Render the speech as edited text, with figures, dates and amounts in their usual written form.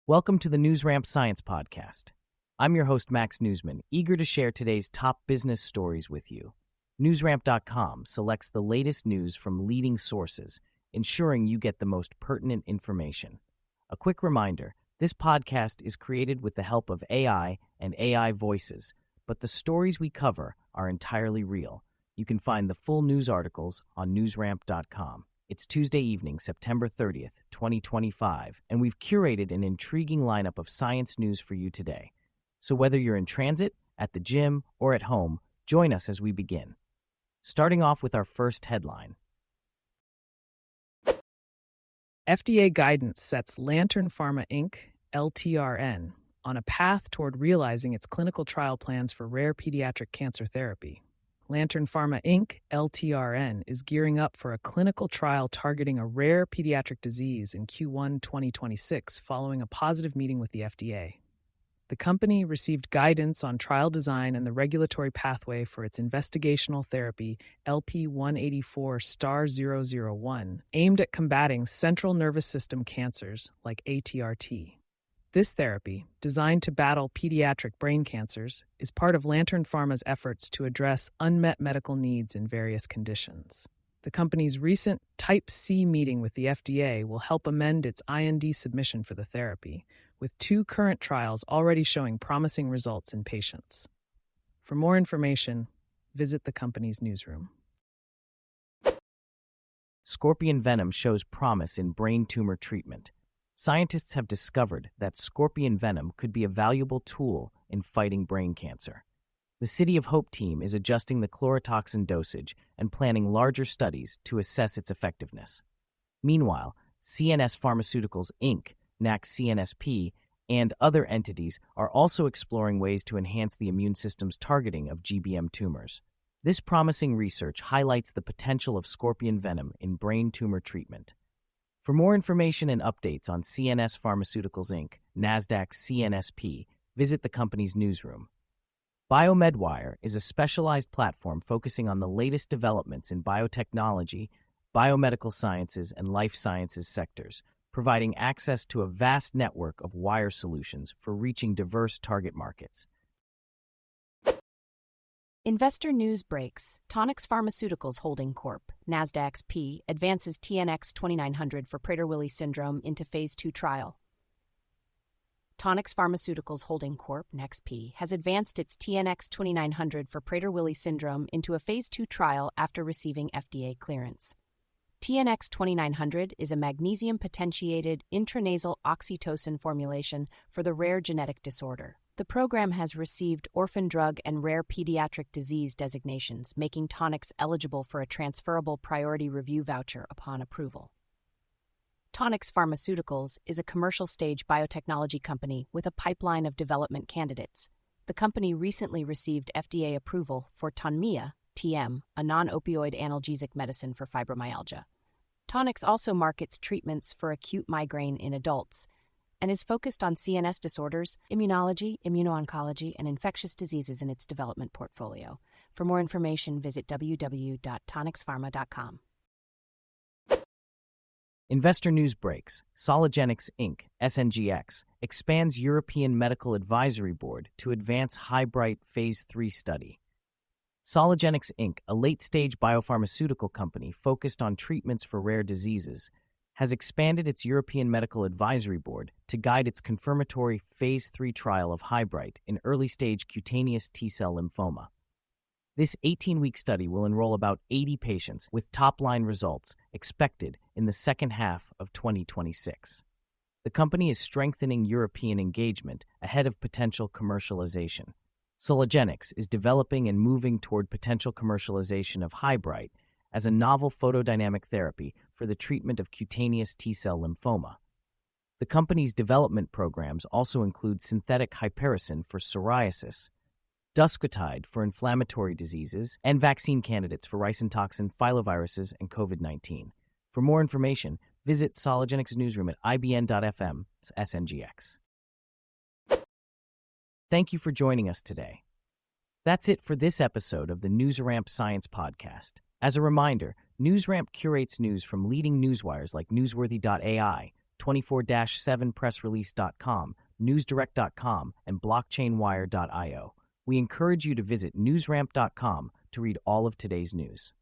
Welcome to the NewsRamp Science Podcast. I'm your host, Max Newsman, eager to share today's top business stories with you. NewsRamp.com selects the latest news from leading sources, ensuring you get the most pertinent information. A quick reminder, this podcast is created with the help of AI and AI voices, but the stories we cover are entirely real. You can find the full news articles on NewsRamp.com. It's Tuesday evening, September 30th, 2025, and we've curated an intriguing lineup of science news for you today. So whether you're in transit, at the gym, or at home, join us as we begin. Starting off with our first headline. FDA guidance sets Lantern Pharma Inc., LTRN, on a path toward realizing its clinical trial plans for rare pediatric cancer therapy. Lantern Pharma Inc., LTRN, is gearing up for a clinical trial targeting a rare pediatric disease in Q1 2026 following a positive meeting with the FDA. The company received guidance on trial design and the regulatory pathway for its investigational therapy LP-184-001, aimed at combating central nervous system cancers like ATRT. This therapy, designed to battle pediatric brain cancers, is part of Lantern Pharma's efforts to address unmet medical needs in various conditions. The company's recent Type C meeting with the FDA will help amend its IND submission for the therapy, with 2 current trials already showing promising results in patients. For more information, visit the company's newsroom. Scorpion venom shows promise in brain tumor treatment. Scientists have discovered that scorpion venom could be a valuable tool in fighting brain cancer. The City of Hope team is adjusting the chlorotoxin dosage and planning larger studies to assess its effectiveness. Meanwhile, Tonix Pharmaceuticals Inc., CNSP, and other entities are also exploring ways to enhance the immune system's targeting of GBM tumors. This promising research highlights the potential of scorpion venom in brain tumor treatment. For more information and updates on Tonix Pharmaceuticals Inc., CNSP, visit the company's newsroom. BioMedWire is a specialized platform focusing on the latest developments in biotechnology, biomedical sciences, and life sciences sectors, providing access to a vast network of wire solutions for reaching diverse target markets. Investor news breaks. Tonix Pharmaceuticals Holding Corp, NASDAQ-P, advances TNX 2900 for Prader-Willi Syndrome into Phase 2 trial. Tonix Pharmaceuticals Holding Corp, NEXP, has advanced its TNX 2900 for Prader-Willi Syndrome into a Phase 2 trial after receiving FDA clearance. TNX 2900 is a magnesium-potentiated intranasal oxytocin formulation for the rare genetic disorder. The program has received orphan drug and rare pediatric disease designations, making Tonix eligible for a transferable priority review voucher upon approval. Tonix Pharmaceuticals is a commercial-stage biotechnology company with a pipeline of development candidates. The company recently received FDA approval for Tonmya, TM, a non-opioid analgesic medicine for fibromyalgia. Tonix also markets treatments for acute migraine in adults, and is focused on CNS disorders, immunology, immuno-oncology, and infectious diseases in its development portfolio. For more information, visit www.tonixpharma.com. Investor news breaks. Soligenix Inc., SNGX, expands European Medical Advisory Board to advance HyBryte Phase 3 study. Soligenix Inc., a late-stage biopharmaceutical company focused on treatments for rare diseases, has expanded its European Medical Advisory Board to guide its confirmatory Phase 3 trial of HyBryte in early-stage cutaneous T-cell lymphoma. This 18-week study will enroll about 80 patients, with top-line results expected in the second half of 2026. The company is strengthening European engagement ahead of potential commercialization. Soligenix is developing and moving toward potential commercialization of HyBryte as a novel photodynamic therapy for the treatment of cutaneous T-cell lymphoma. The company's development programs also include synthetic hypericin for psoriasis, Duscotide for inflammatory diseases, and vaccine candidates for ricin-toxin, filoviruses, and COVID-19. For more information, visit Soligenix newsroom at ibn.fm/SNGX. Thank you for joining us today. That's it for this episode of the NewsRamp Science Podcast. As a reminder, NewsRamp curates news from leading newswires like Newsworthy.ai, 24-7pressrelease.com, newsdirect.com, and blockchainwire.io. We encourage you to visit newsramp.com to read all of today's news.